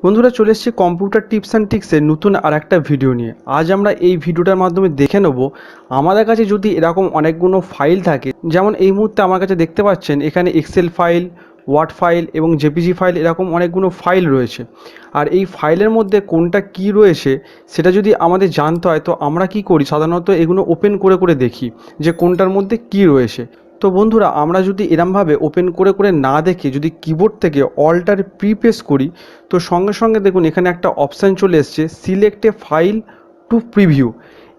বন্ধুরা চলে এসেছি কম্পিউটার টিপস অ্যান্ড ট্রিক্সের নতুন আর একটা ভিডিও নিয়ে। আজ আমরা এই ভিডিওটার মাধ্যমে দেখে নেব আমাদের কাছে যদি এরকম অনেকগুলো ফাইল থাকে, যেমন এই মুহূর্তে আমার কাছে দেখতে পাচ্ছেন এখানে এক্সেল ফাইল, ওয়ার্ড ফাইল এবং জেপিজি ফাইল, এরকম অনেকগুলো ফাইল রয়েছে। আর এই ফাইলের মধ্যে কোনটা কি রয়েছে সেটা যদি আমাদের জানতে হয় তো আমরা কি করি, সাধারণত এগুলো ওপেন করে করে দেখি যে কোনটার মধ্যে কি রয়েছে। তো বন্ধুরা আমরা যদি এরমভাবে ওপেন করে করে না দেখে যদি কিবোর্ড থেকে অল্টার প্রেস করি তো সঙ্গে সঙ্গে দেখুন এখানে একটা অপশান চলে এসছে, select a file to preview.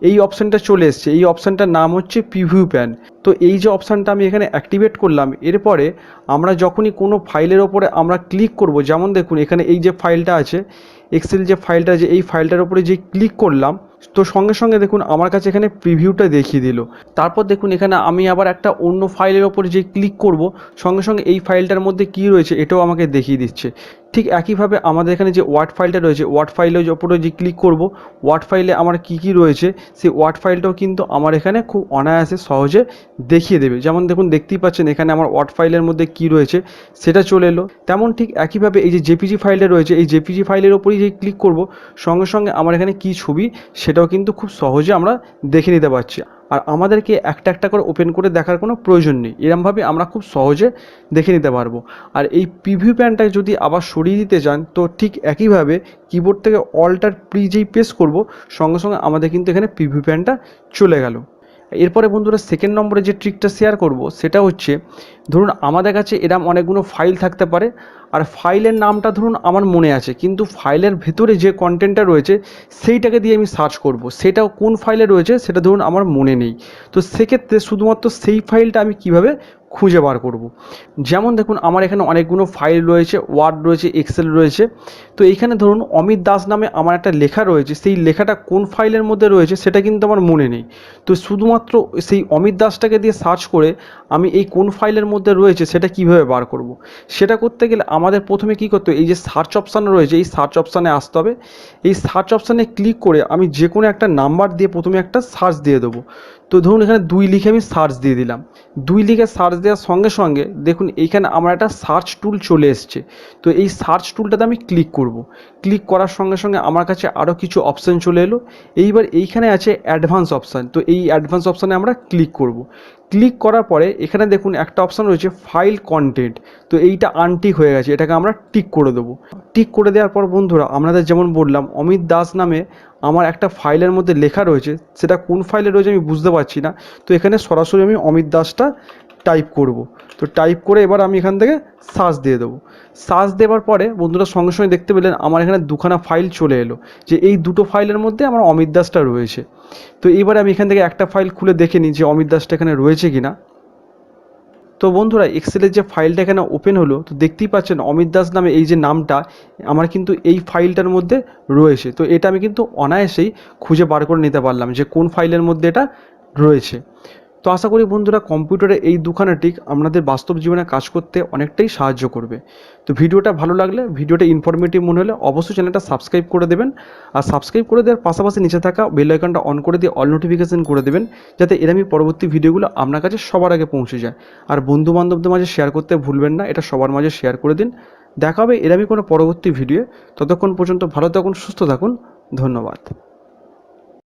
এই অপশানটা চলে এসছে, এই অপশানটার নাম হচ্ছে প্রিভিউ প্যান। তো এই যে অপশানটা আমি এখানে অ্যাক্টিভেট করলাম, এরপরে আমরা যখনই কোনো ফাইলের ওপরে আমরা ক্লিক করব, যেমন দেখুন এখানে এই যে ফাইলটা আছে, এক্সেল যে ফাইলটা আছে, এই ফাইলটার ওপরে যে ক্লিক করলাম তো সঙ্গে সঙ্গে দেখুন আমার কাছে এখানে প্রিভিউটা দেখিয়ে দিল। তারপর দেখুন এখানে আমি আবার একটা অন্য ফাইলের ওপরে যে ক্লিক করব সঙ্গে সঙ্গে এই ফাইলটার মধ্যে কি রয়েছে এটাও আমাকে দেখিয়ে দিচ্ছে। ঠিক একইভাবে আমাদের এখানে যে ওয়ার্ড ফাইলটা রয়েছে, ওয়ার্ড ফাইলের ওপরে যে ক্লিক করব, ওয়ার্ড ফাইলে আমার কি কি রয়েছে সেই ওয়ার্ড ফাইলটাও কিন্তু আমার এখানে খুব অনায়াসে সহজে দেখিয়ে দেবে। যেমন দেখুন দেখতেই পাচ্ছেন এখানে আমার ওয়ার্ড ফাইলের মধ্যে কি রয়েছে সেটা চলে এলো। তেমন ঠিক একইভাবে এই যে জেপিজি ফাইলটা রয়েছে, এই জেপিজি ফাইলের ওপরেই যে ক্লিক করব সঙ্গে সঙ্গে আমার এখানে কি ছবি সেটাও কিন্তু খুব সহজে আমরা দেখে নিতে পারছি। আর আমাদেরকে একটা একটা করে ওপেন করে দেখার কোনো প্রয়োজন নেই, এরমভাবে আমরা খুব সহজে দেখে নিতে পারবো। আর এই প্রিভিউ প্যানটা যদি আবার সরিয়ে দিতে চান তো ঠিক একইভাবে কিবোর্ড থেকে অল্টার যেই প্রেস করব সঙ্গে সঙ্গে আমাদের কিন্তু এখানে প্রিভিউ প্যানটা চলে গেল। এরপরে বন্ধুরা সেকেন্ড নম্বরে যে ট্রিকটা শেয়ার করব সেটা হচ্ছে, ধরুন আমাদের কাছে এরম অনেকগুলো ফাইল থাকতে পারে আর ফাইলের নামটা ধরুন আমার মনে আছে, কিন্তু ফাইলের ভেতরে যে কন্টেন্টটা রয়েছে সেইটাকে দিয়ে আমি সার্চ করব, সেটাও কোন ফাইলে রয়েছে সেটা ধরুন আমার মনে নেই। তো সেক্ষেত্রে শুধুমাত্র সেই ফাইলটা আমি কিভাবে খুঁজে বার করব। যেমন দেখুন আমার এখানে অনেকগুলো ফাইল রয়েছে, ওয়ার্ড রয়েছে, এক্সেল রয়েছে। তো এইখানে ধরুন অমিত দাস নামে আমার একটা লেখা রয়েছে, সেই লেখাটা কোন ফাইলের মধ্যে রয়েছে সেটা কিন্তু আমার মনে নেই। তো শুধুমাত্র সেই অমিত দাসটাকে দিয়ে সার্চ করে আমি এই কোন ফাইলের মধ্যে রয়েছে সেটা কিভাবে বার করব। সেটা করতে গেলে আমাদের প্রথমে কি করতে হবে, এই যে সার্চ অপশান রয়েছে এই সার্চ অপশানে আসতে হবে। এই সার্চ অপশানে ক্লিক করে আমি যে কোনো একটা নাম্বার দিয়ে প্রথমে একটা সার্চ দিয়ে দেবো। তো ধরুন এখানে 2 লিখে আমি সার্চ দিয়ে দিলাম। 2 লিখে সার্চ দেওয়ার সঙ্গে সঙ্গে দেখুন এইখানে আমার একটা সার্চ টুল চলে এসছে। তো এই সার্চ টুলটাতে আমি ক্লিক করব। ক্লিক করার সঙ্গে সঙ্গে আমার কাছে আরও কিছু অপশান চলে এলো। এইবার এইখানে আছে অ্যাডভান্স অপশান, তো এই অ্যাডভান্স অপশানে আমরা ক্লিক করব। ক্লিক করার পরে এখানে দেখুন একটা অপশান রয়েছে ফাইল কন্টেন্ট, তো এইটা আনটিক হয়ে গেছে, এটাকে আমরা টিক করে দেবো। টিক করে দেওয়ার পর বন্ধুরা আপনাদের যেমন বললাম অমিত দাস নামে আমার একটা ফাইলের মধ্যে লেখা রয়েছে, সেটা কোন ফাইলে রয়েছে আমি বুঝতে পারছি না। তো এখানে সরাসরি আমি অমিত দাসটা টাইপ করব। তো টাইপ করে এবার আমি এখান থেকে সার্চ দিয়ে দেবো। সার্চ দেওয়ার পরে বন্ধুরা সঙ্গে সঙ্গে দেখতে পেলেন আমার এখানে দুখানা ফাইল চলে এলো, যে এই দুটো ফাইলের মধ্যে আমার অমিত দাসটা রয়েছে। তো এবারে আমি এখান থেকে একটা ফাইল খুলে দেখে নিই যে অমিত দাসটা এখানে রয়েছে কিনা। তো বন্ধুরা এক্সেলের যে ফাইলটা এখানে ওপেন হলো তো দেখতেই পাচ্ছেন অমিত দাস নামে এই যে নামটা আমার কিন্তু এই ফাইলটার মধ্যে রয়েছে। তো এটা আমি কিন্তু অনায়াসেই খুঁজে বার করে নিতে পারলাম যে কোন ফাইলের মধ্যে এটা রয়েছে। তো আশা করি বন্ধুরা কম্পিউটারে এই দুখানা ট্রিক আপনাদের বাস্তব জীবনে কাজ করতে অনেকটাই সাহায্য করবে। তো ভিডিওটা ভালো লাগলে, ভিডিওটা ইনফরমেটিভ মনে হলে অবশ্যই চ্যানেলটা সাবস্ক্রাইব করে দেবেন। আর সাবস্ক্রাইব করে দেওয়ার পাশাপাশি নিচে থাকা বেল আইকনটা অন করে দিয়ে অল নোটিফিকেশন করে দেবেন, যাতে এরকমই পরবর্তী ভিডিওগুলো আপনার কাছে সবার আগে পৌঁছে যায়। আর বন্ধু বান্ধবদের মাঝে শেয়ার করতে ভুলবেন না, এটা সবার মাঝে শেয়ার করে দিন। দেখা হবে এরকমই কোনো পরবর্তী ভিডিও। ততক্ষণ পর্যন্ত ভালো থাকুন, সুস্থ থাকুন, ধন্যবাদ।